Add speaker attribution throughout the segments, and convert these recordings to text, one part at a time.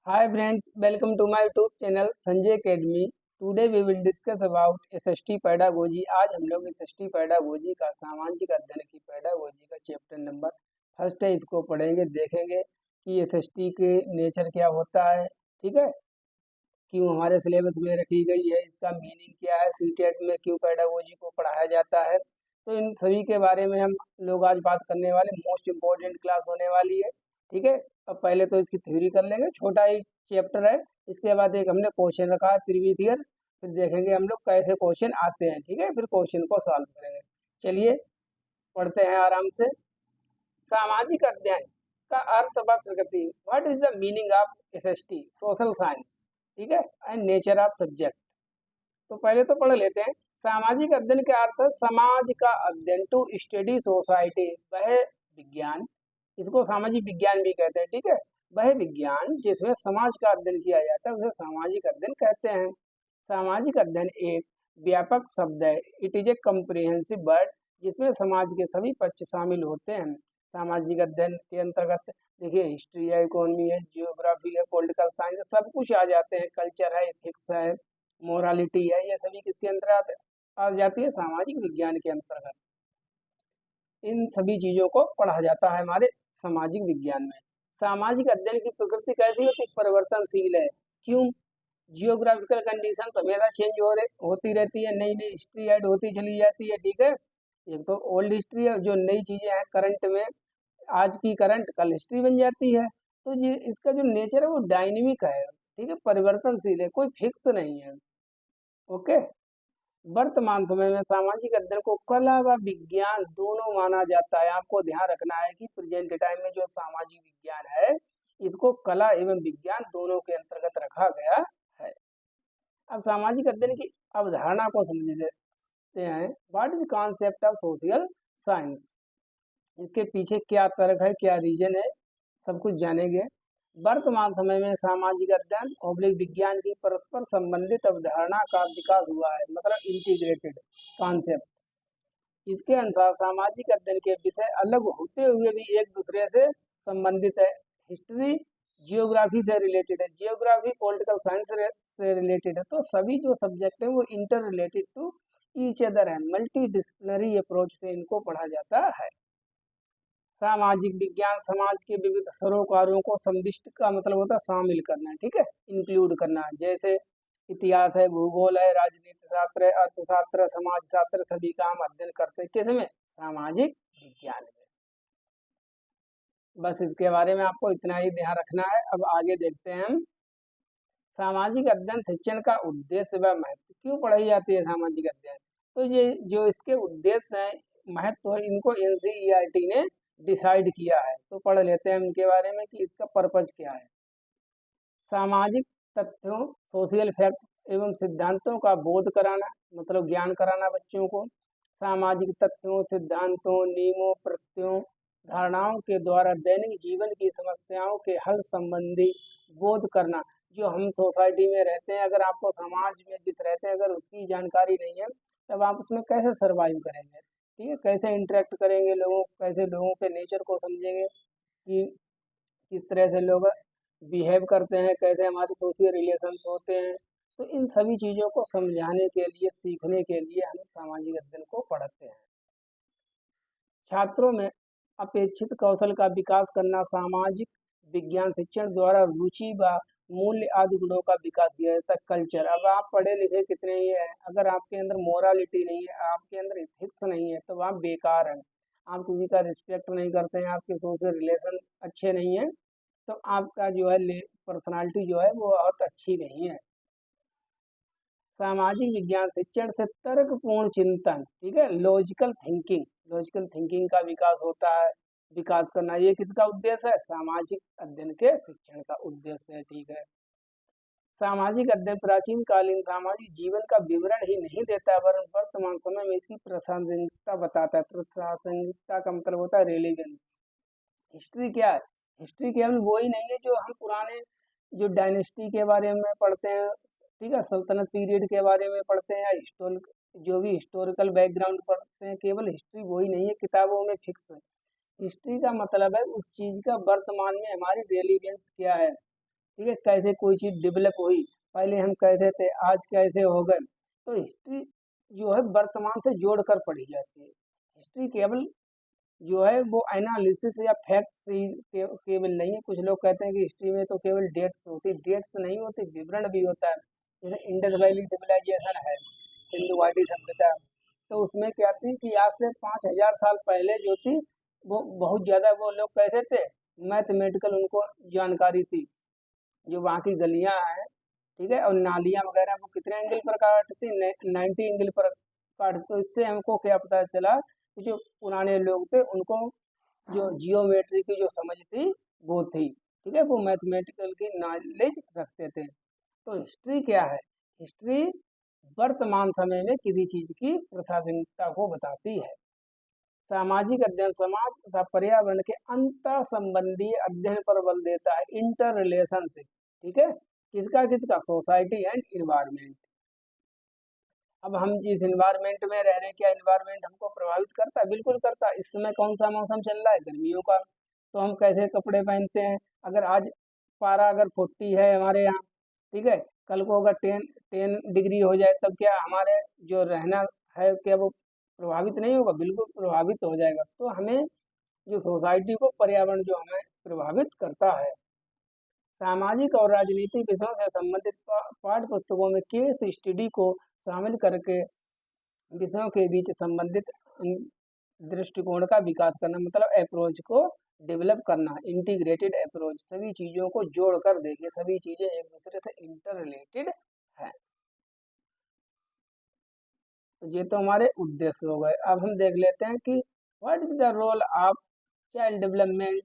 Speaker 1: Hi friends, welcome to my YouTube channel Sanjay Academy. Today we will discuss about SST pedagogy. आज हम लोग SST pedagogy का सामाजिक अध्ययन की pedagogy का चैप्टर नंबर फर्स्ट है, इसको पढ़ेंगे, देखेंगे कि SST के नेचर क्या होता है, ठीक है, क्यों हमारे सिलेबस में रखी गई है, इसका मीनिंग क्या है, सीटेट में क्यों पेडागोजी को पढ़ाया जाता है। तो इन सभी के बारे में हम लोग आज बात करने वाले, मोस्ट इम्पोर्टेंट क्लास होने वाली है, ठीक है। अब पहले तो इसकी थ्योरी कर लेंगे, छोटा ही चैप्टर है। इसके बाद एक हमने क्वेश्चन रखा है प्रीवियस ईयर, फिर देखेंगे हम लोग कैसे क्वेश्चन आते हैं, ठीक है, फिर क्वेश्चन को सॉल्व करेंगे। चलिए पढ़ते हैं आराम से। सामाजिक अध्ययन का अर्थ व प्रकृति, what is the meaning of SST, social science, ठीक है, एंड नेचर ऑफ सब्जेक्ट। तो पहले तो पढ़ लेते हैं। सामाजिक अध्ययन का अर्थ है समाज का अध्ययन, टू स्टडी सोसाइटी, वह विज्ञान, इसको सामाजिक विज्ञान भी कहते हैं, ठीक है। वह विज्ञान जिसमें समाज का अध्ययन किया जाता है उसे सामाजिक अध्ययन कहते हैं। सामाजिक अध्ययन एक व्यापक शब्द है, it is a comprehensive word, जिसमें समाज के सभी पक्ष शामिल होते हैं। सामाजिक अध्ययन के अंतर्गत देखिए हिस्ट्री है, इकोनॉमी है, जियोग्राफी है, पॉलिटिकल साइंस है, सब कुछ आ जाते हैं, कल्चर है, एथिक्स है, मोरालिटी है, ये सभी किसके अंतर्गत आ जाती है, सामाजिक विज्ञान के अंतर्गत। इन सभी चीजों को पढ़ा जाता है हमारे सामाजिक विज्ञान में। सामाजिक अध्ययन की प्रकृति कैसी होती है, परिवर्तनशील है। क्यों? जियोग्राफिकल कंडीशन हमेशा चेंज होती रहती है, नई नई हिस्ट्री ऐड होती चली जाती है, ठीक है। एक तो ओल्ड हिस्ट्री है, जो नई चीजें हैं करंट में, आज की करंट कल हिस्ट्री बन जाती है। तो ये इसका जो नेचर है वो डायनेमिक है, ठीक है, परिवर्तनशील है, कोई फिक्स नहीं है। ओके। वर्तमान समय में सामाजिक अध्ययन को कला व विज्ञान दोनों माना जाता है। आपको ध्यान रखना है कि प्रेजेंट टाइम में जो सामाजिक विज्ञान है इसको कला एवं विज्ञान दोनों के अंतर्गत रखा गया है। अब सामाजिक अध्ययन की अवधारणा को समझते हैं। What is concept of social science, इसके पीछे क्या तर्क है, क्या रीजन है, सब कुछ जानेंगे। वर्तमान समय में सामाजिक अध्ययन औद्योगिक विज्ञान की परस्पर संबंधित अवधारणा का विकास हुआ है, मतलब इंटीग्रेटेड कॉन्सेप्ट। इसके अनुसार सामाजिक अध्ययन के विषय अलग होते हुए भी एक दूसरे से संबंधित है। हिस्ट्री जियोग्राफी से रिलेटेड है, जियोग्राफी पॉलिटिकल साइंस से रिलेटेड है, तो सभी जो सब्जेक्ट है वो inter related to each other है। मल्टी डिसिप्लिनरी अप्रोच से इनको पढ़ा जाता है। सामाजिक विज्ञान समाज के विविध सरोकारों को संविष्ट का मतलब होता है शामिल करना, ठीक है, इंक्लूड करना। जैसे इतिहास है, भूगोल है, राजनीति शास्त्र है, अर्थशास्त्र, समाज शास्त्र, सभी का हम अध्ययन करते हैं किसमें, सामाजिक विज्ञान में। बस इसके बारे में आपको इतना ही ध्यान रखना है। अब आगे देखते हैं हम। सामाजिक अध्ययन शिक्षण का उद्देश्य व महत्व, क्यों पढ़ाई जाती है सामाजिक अध्ययन। तो ये जो इसके उद्देश्य है, महत्व है, इनको NCERT ने डिसाइड किया है। तो पढ़ लेते हैं इनके बारे में कि इसका पर्पज क्या है। सामाजिक तथ्यों, सोशल फैक्ट एवं सिद्धांतों का बोध कराना, मतलब ज्ञान कराना बच्चों को। सामाजिक तथ्यों, सिद्धांतों, नियमों, प्रत्ययों, धारणाओं के द्वारा दैनिक जीवन की समस्याओं के हल संबंधी बोध करना। जो हम सोसाइटी में रहते हैं, अगर आपको समाज में जिस रहते हैं अगर उसकी जानकारी नहीं है तब आप उसमें कैसे सरवाइव करेंगे, ठीक है, कैसे इंटरेक्ट करेंगे लोगों, कैसे लोगों के नेचर को समझेंगे कि किस तरह से लोग बिहेव करते हैं, कैसे हमारे सोशल रिलेशंस होते हैं। तो इन सभी चीज़ों को समझाने के लिए, सीखने के लिए हम सामाजिक अध्ययन को पढ़ते हैं। छात्रों में अपेक्षित कौशल का विकास करना, सामाजिक विज्ञान शिक्षण द्वारा रुचि व मूल्य आदि गुणों का विकास किया जाता है। कल्चर, अब आप पढ़े लिखे कितने ही हैं, अगर आपके अंदर मोरालिटी नहीं है, आपके अंदर एथिक्स नहीं है, तो आप बेकार हैं। आप किसी का रिस्पेक्ट नहीं करते हैं, आपके सोशल रिलेशन अच्छे नहीं है, तो आपका जो है पर्सनालिटी जो है वो बहुत अच्छी नहीं है। सामाजिक विज्ञान शिक्षण से तर्कपूर्ण चिंतन, ठीक है, लॉजिकल थिंकिंग का विकास होता है, विकास करना, ये किसका उद्देश्य है, सामाजिक अध्ययन के शिक्षण का उद्देश्य है, ठीक है। सामाजिक अध्ययन प्राचीन कालीन सामाजिक जीवन का विवरण ही नहीं देता, वरन वर्तमान समय में इसकी प्रासंगिकता बताता है। प्रासंगिकता का मतलब होता है रेलिवेंस। हिस्ट्री क्या है, हिस्ट्री केवल वो ही नहीं है जो हम पुराने जो डायनेस्टी के बारे में पढ़ते हैं, ठीक है, सल्तनत पीरियड के बारे में पढ़ते हैं, या हिस्टोरिक जो भी हिस्टोरिकल बैकग्राउंड पढ़ते हैं, केवल हिस्ट्री वही नहीं है किताबों में फिक्स है। हिस्ट्री का मतलब है उस चीज़ का वर्तमान में हमारी रेलिवेंस क्या है, ठीक है, कैसे कोई चीज़ डेवलप हुई, पहले हम कैसे थे, आज कैसे हो गए। तो हिस्ट्री जो है वर्तमान से जोड़कर पढ़ी जाती है। हिस्ट्री केवल जो है वो एनालिसिस या फैक्ट्स ही केवल नहीं है। कुछ लोग कहते हैं कि हिस्ट्री में तो केवल डेट्स होती, डेट्स नहीं होती, विवरण भी होता है। जैसे इंडस वैली सिविलाइजेशन है, सिंधु घाटी सभ्यता, तो उसमें क्या थी कि आज से 5,000 साल पहले जो थी वो बहुत ज़्यादा, वो लोग कैसे थे, मैथमेटिकल उनको जानकारी थी। जो वहाँ की गलियाँ हैं, ठीक है, और नालियाँ वगैरह वो कितने एंगल पर काटती, 90 एंगल पर काट। तो इससे हमको क्या पता चला कि जो पुराने लोग थे उनको जो जियोमेट्री की जो समझ थी वो थी, ठीक है, वो मैथमेटिकल की नॉलेज रखते थे। तो हिस्ट्री क्या है, हिस्ट्री वर्तमान समय में किसी चीज की प्रासंगिकता को बताती है। सामाजिक अध्ययन समाज तथा पर्यावरण के अंतर संबंधी अध्ययन पर बल देता है, इंटर रिलेशनशिप, ठीक है, किसका किसका, सोसाइटी एंड इन्वायरमेंट। अब हम जिस इन्वायरमेंट में रह रहे हैं, क्या इन्वायरमेंट हमको प्रभावित करता है, बिल्कुल करता है। इस समय कौन सा मौसम चल रहा है, गर्मियों का, तो हम कैसे कपड़े पहनते हैं। अगर आज पारा अगर 40 है हमारे यहाँ, ठीक है, कल को अगर 10 डिग्री हो जाए तब क्या हमारे जो रहना है क्या वो प्रभावित नहीं होगा, बिल्कुल प्रभावित हो जाएगा। तो हमें जो सोसाइटी को, पर्यावरण जो हमें प्रभावित करता है। सामाजिक और राजनीतिक विषयों से संबंधित पाठ्य पुस्तकों में केस स्टडी को शामिल करके विषयों के बीच संबंधित दृष्टिकोण का विकास करना, मतलब अप्रोच को डेवलप करना, इंटीग्रेटेड अप्रोच, सभी चीजों को जोड़कर देखें, सभी चीजें एक दूसरे से इंटर रिलेटेड है। तो ये तो हमारे उद्देश्य हो गए। अब हम देख लेते हैं कि what is the role of child development,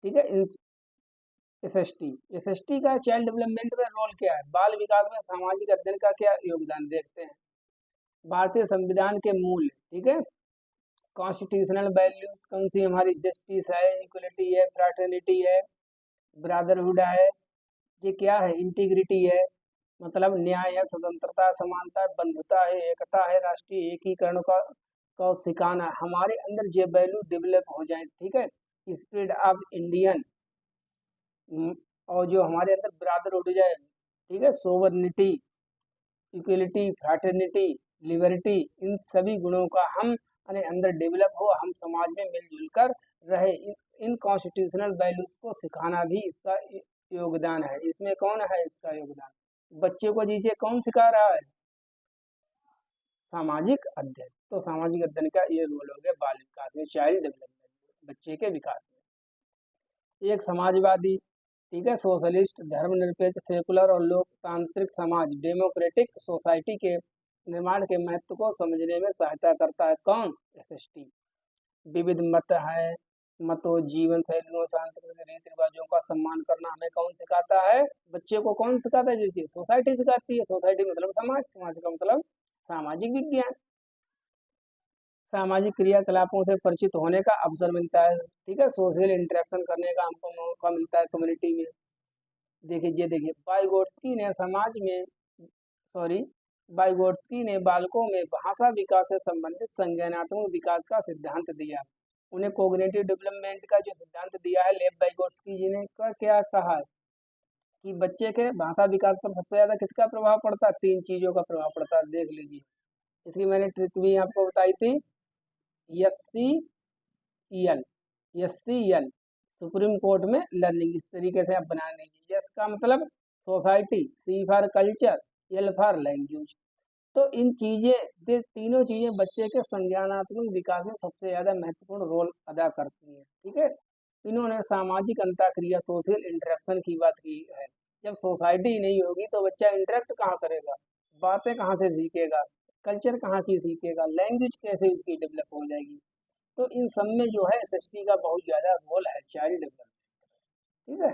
Speaker 1: ठीक है, इन एसएसटी का चाइल्ड डेवलपमेंट में रोल क्या है, बाल विकास में सामाजिक अध्ययन का क्या योगदान, देखते हैं। भारतीय संविधान के मूल, ठीक है, कॉन्स्टिट्यूशनल वैल्यूज कौन सी हमारी, जस्टिस है, इक्वलिटी है, फ्रैटर्निटी है, ब्रदरहुड है, ये क्या है, इंटीग्रिटी है, मतलब न्याय है, स्वतंत्रता, समानता, बंधुता है, एकता है, राष्ट्रीय एकीकरण का सिखाना, हमारे अंदर ये वैल्यू डेवलप हो जाए, ठीक है। स्पिरिट ऑफ इंडियन, और जो हमारे अंदर ब्रदरहुड जाए, ठीक है, सोवर्निटी, इक्वलिटी, फ्रैटर्निटी, लिबर्टी, इन सभी गुणों का हम अपने अंदर डेवलप हो, हम समाज में मिलजुल कर रहे, इन कॉन्स्टिट्यूशनल वैल्यूज को सिखाना भी इसका योगदान है। इसमें कौन है इसका योगदान, बच्चे को दीजिए, कौन सिखा रहा है, सामाजिक अध्ययन। तो सामाजिक अध्ययन का ये रोल हो गया बाल विकास में, चाइल्ड डेवलपमेंट, बच्चे के विकास में। एक समाजवादी, ठीक है, सोशलिस्ट, धर्मनिरपेक्ष, सेकुलर और लोकतांत्रिक समाज, डेमोक्रेटिक सोसाइटी के निर्माण के महत्व को समझने में सहायता करता है, कौन, एसएसटी। विविध मत है, मतों, जीवन शैलियों, सांस्कृतिक रीति रिवाजों का सम्मान करना हमें कौन सिखाता है, बच्चे को कौन सिखाता है, ये चीज सोसाइटी सिखाती है। सोसाइटी मतलब समाज, समाज का मतलब सामाजिक विज्ञान। सामाजिक क्रियाकलापों से परिचित होने का अवसर मिलता है, ठीक है, सोशल इंटरेक्शन करने का हमको मौका मिलता है कम्युनिटी में। देखिए वाइगोट्स्की ने समाज में, सॉरी, वाइगोट्स्की ने बालकों में भाषा विकास से संबंधित संज्ञानात्मक विकास का सिद्धांत दिया। उन्हें कोग्निटिव डेवलपमेंट का जो सिद्धांत दिया है लेव वाइगोट्स्की जी ने, क्या कहा है कि बच्चे के भाषा विकास पर सबसे ज्यादा किसका प्रभाव पड़ता है, 3 चीजों का प्रभाव पड़ता है, देख लीजिए। इसकी मैंने ट्रिक भी आपको बताई थी, SCEL, SCEL, सुप्रीम कोर्ट में लर्निंग, इस तरीके से आप बना लीजिए। यस का मतलब society, C for culture, L for language. तो इन चीजें, ये तीनों चीजें बच्चे के संज्ञानात्मक विकास में सबसे ज्यादा महत्वपूर्ण रोल अदा करती हैं, ठीक है। इन्होंने सामाजिक अंतःक्रिया, सोशल इंटरेक्शन की बात की है। जब सोसाइटी नहीं होगी तो बच्चा इंटरेक्ट कहाँ करेगा, बातें कहाँ से सीखेगा, कल्चर कहाँ की सीखेगा, लैंग्वेज कैसे उसकी डेवलप हो जाएगी। तो इन सब में जो है एसएसटी का बहुत ज्यादा रोल है, चाइल्ड डेवलपमेंट, ठीक है,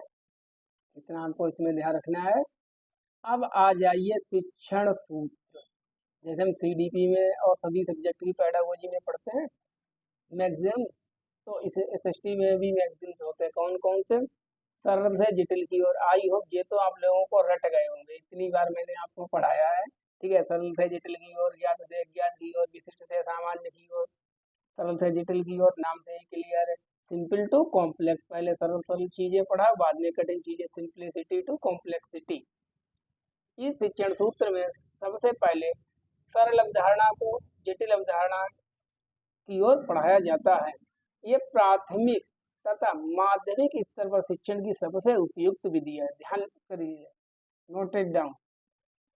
Speaker 1: इतना आपको इसमें ध्यान रखना है। अब आ जाइए शिक्षण सूत्र, जैसे हम सीडीपी में और सभी सब्जेक्ट की पेडागोजी में पढ़ते हैं मैगजीम्स, तो इस एसएसटी में भी मैगजीम्स होते हैं, कौन कौन से, सरल से जटिल की ओर। आई होप ये तो आप लोगों को रट गए होंगे, इतनी बार मैंने आपको पढ़ाया है, ठीक है। सरल से जटिल की ओर, ज्ञात से अज्ञात की ओर, विशिष्ट से सामान्य की ओर, सरल से जटिल की ओर, नाम से ही क्लियर, सिंपल टू कॉम्प्लेक्स, पहले सरल सरल चीजें पढ़ा, बाद में कठिन चीजें, सिंप्लिसिटी टू कॉम्प्लेक्सिटी। इस शिक्षण सूत्र में सबसे पहले सरल अवधारणा को जटिल अवधारणा की ओर पढ़ाया जाता है। ये प्राथमिक तथा माध्यमिक स्तर पर शिक्षण की सबसे उपयुक्त विधि है। ध्यान करिए, नोट इट डाउन।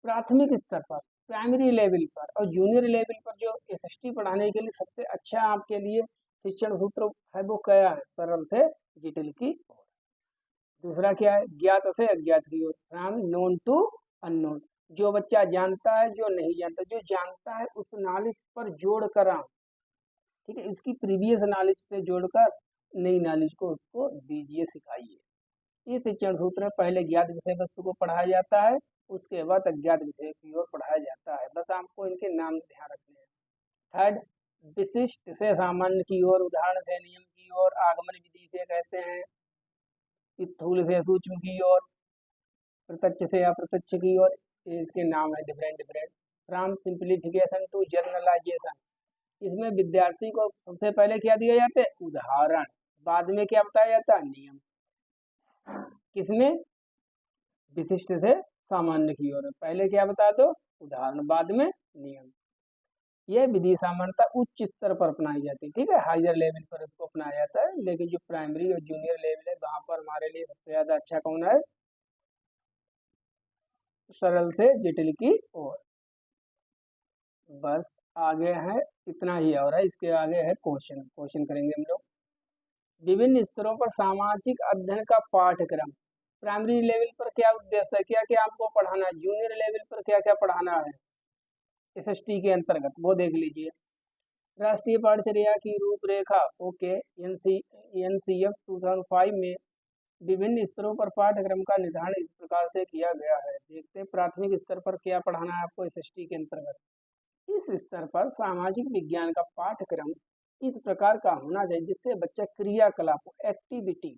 Speaker 1: प्राथमिक स्तर पर, प्राइमरी लेवल पर और जूनियर लेवल पर जो एसएसटी पढ़ाने के लिए सबसे अच्छा आपके लिए शिक्षण सूत्र है वो क्या है? सरल से जटिल की ओर। दूसरा क्या है? ज्ञात से अज्ञात की ओर, फ्रॉम नोन टू अननोन। जो बच्चा जानता है, जो नहीं जानता, जो जानता है उस नॉलेज पर जोड़ कर आऊं, ठीक है, इसकी प्रीवियस नॉलेज से जोड़कर नई नॉलेज को उसको दीजिए, सिखाइए। इस शिक्षण सूत्र में पहले ज्ञात विषय वस्तु को पढ़ाया जाता है, उसके बाद अज्ञात विषय की ओर पढ़ाया जाता है। बस आपको इनके नाम ध्यान रखने हैं। थर्ड, विशिष्ट से सामान्य की ओर, उदाहरण से नियम की ओर, आगमन विधि से कहते हैं, स्थूल से सूक्ष्म की ओर, प्रत्यक्ष से अप्रत्यक्ष की ओर। इसके नाम है different different. From simplification to generalization. इसमें विद्यार्थी को सबसे पहले क्या दिया जाता है? उदाहरण। बाद में क्या बताया जाता है? नियम। किसमें? विशिष्ट से सामान्य की ओर। पहले क्या बता दो? उदाहरण, बाद में नियम। यह विधि सामान्यतः उच्च स्तर पर अपनाई जाती है, ठीक है, हायर लेवल पर इसको अपनाया जाता है, लेकिन जो प्राइमरी और जूनियर लेवल है वहां पर हमारे लिए सबसे ज्यादा अच्छा कौन है? सरल से जटिल की ओर। बस आगे है, इतना ही और है, इसके आगे है क्वेश्चन। क्वेश्चन करेंगे हम लोग। विभिन्न स्तरों पर सामाजिक अध्ययन का पाठ्यक्रम। प्राइमरी लेवल पर क्या उद्देश्य है, क्या क्या आपको पढ़ाना है, जूनियर लेवल पर क्या क्या पढ़ाना है एसएसटी के अंतर्गत, वो देख लीजिए। राष्ट्रीय पाठ्यचर्या की रूपरेखा, ओके, एनसीएफ 2005 में विभिन्न स्तरों पर पाठ्यक्रम का निर्धारण इस प्रकार से किया गया है। देखते हैं प्राथमिक स्तर पर क्या पढ़ाना है आपको एसएसटी के अंतर्गत। इस स्तर पर सामाजिक विज्ञान का पाठ्यक्रम इस प्रकार का होना चाहिए जिससे बच्चा क्रियाकलाप, एक्टिविटी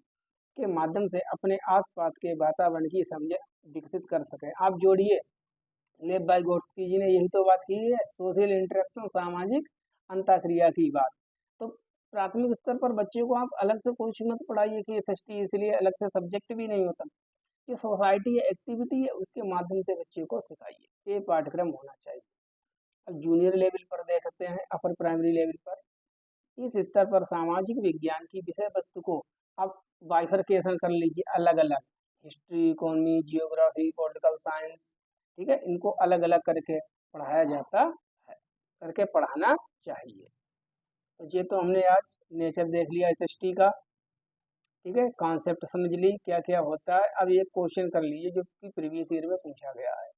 Speaker 1: के माध्यम से अपने आसपास के वातावरण की समझ विकसित कर सके। आप जोड़िए, लेव वाइगोत्स्की जी ने यही तो बात की है, सोशल इंटरेक्शन, सामाजिक अंतःक्रिया की बात। तो प्राथमिक स्तर पर बच्चे को आप अलग से कुछ मत पढ़ाइए कि एसएसटी, इसलिए अलग से सब्जेक्ट भी नहीं होता। ये सोसाइटी है, एक्टिविटी है, उसके माध्यम से बच्चे को सिखाइए, ये पाठ्यक्रम होना चाहिए। अब जूनियर लेवल पर देखते हैं, अपर प्राइमरी लेवल पर। इस स्तर पर सामाजिक विज्ञान की विषय वस्तु को आप बाइफरकेशन कर लीजिए, अलग अलग, history, economy, geography, political science, ठीक है, इनको अलग अलग करके पढ़ाया जाता है, करके पढ़ाना चाहिए। तो ये तो हमने आज नेचर देख लिया एसएसटी का, ठीक है, कॉन्सेप्ट समझ ली क्या क्या होता है। अब ये क्वेश्चन कर लीजिए जो कि प्रीवियस ईयर में पूछा गया है।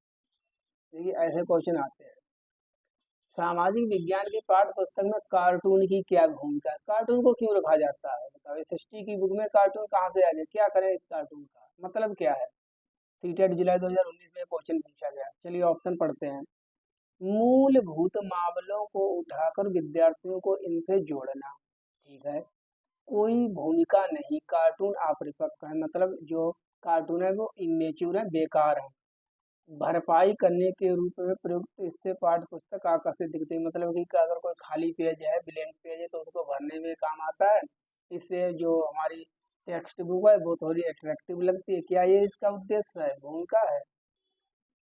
Speaker 1: देखिए ऐसे क्वेश्चन आते हैं। सामाजिक विज्ञान की पाठ्य पुस्तक में कार्टून की क्या भूमिका है? कार्टून को क्यों रखा जाता है? बताओ, एसएसटी की बुक में कार्टून कहाँ से आ गया? क्या करें इस कार्टून का, मतलब क्या है? सीटेट जुलाई 2019 में क्वेश्चन पूछा गया। चलिए ऑप्शन पढ़ते हैं। मूलभूत मामलों को उठाकर विद्यार्थियों को इनसे जोड़ना, ठीक है, कोई भूमिका नहीं, कार्टून अपरिपक्व है, मतलब जो कार्टून है वो इमेच्योर है, बेकार है। भरपाई करने के रूप में प्रयुक्त, इससे पाठ्य पुस्तक आकर्षित दिखती है, मतलब कि अगर कोई खाली पेज है, ब्लैंक पेज है, तो उसको भरने में काम आता है। इससे जो हमारी टेक्स्ट बुक है वो थोड़ी अट्रैक्टिव लगती है। क्या ये इसका उद्देश्य है, भूमिका है?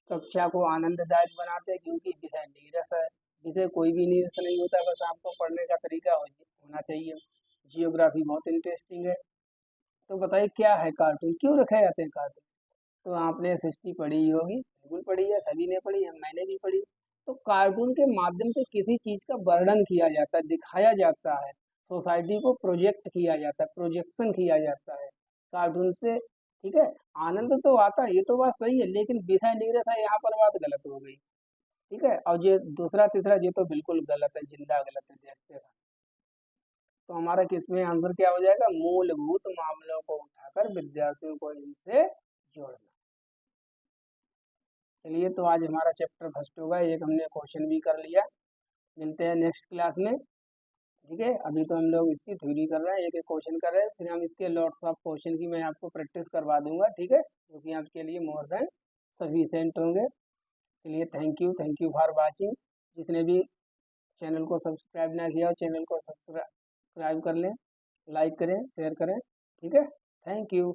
Speaker 1: कक्षा को आनंददायक बनाते हैं, क्योंकि विषय नीरस है। विषय कोई भी नीरस नहीं होता, बस आपको पढ़ने का तरीका होना चाहिए। जियोग्राफी बहुत इंटरेस्टिंग है। तो बताइए क्या है कार्टून, क्यों रखे जाते हैं कार्टून? तो आपने एसएसटी पढ़ी ही होगी, बिल्कुल पढ़ी है, सभी ने पढ़ी है, मैंने भी पढ़ी। तो कार्टून के माध्यम से किसी चीज का वर्णन किया जाता है, दिखाया जाता है, सोसाइटी को प्रोजेक्ट किया जाता है, प्रोजेक्शन किया जाता है कार्टून से, ठीक है। आनंद तो आता है, ये तो बात सही है, लेकिन विषय नीरस है, यहाँ पर बात गलत हो गई, ठीक है। और ये दूसरा तीसरा ये तो बिल्कुल गलत है, जिंदा गलत है, देखते रहो। तो हमारा किसमें आंसर क्या हो जाएगा? मूलभूत मामलों को उठाकर विद्यार्थियों को इनसे जोड़ना। चलिए तो आज हमारा चैप्टर फर्स्ट होगा, एक हमने क्वेश्चन भी कर लिया। मिलते हैं नेक्स्ट क्लास में, ठीक है। अभी तो हम लोग इसकी थ्योरी कर रहे हैं, एक एक क्वेश्चन कर रहे हैं, फिर हम इसके लॉट्स ऑफ क्वेश्चन की मैं आपको प्रैक्टिस करवा दूंगा, ठीक है, जो कि आपके लिए मोर देन सफिशिएंट होंगे। चलिए थैंक यू फॉर वाचिंग। जिसने भी चैनल को सब्सक्राइब ना किया हो, चैनल को सब्सक्राइब कर लें। लाइक करें, शेयर करें। ठीक है, थैंक यू।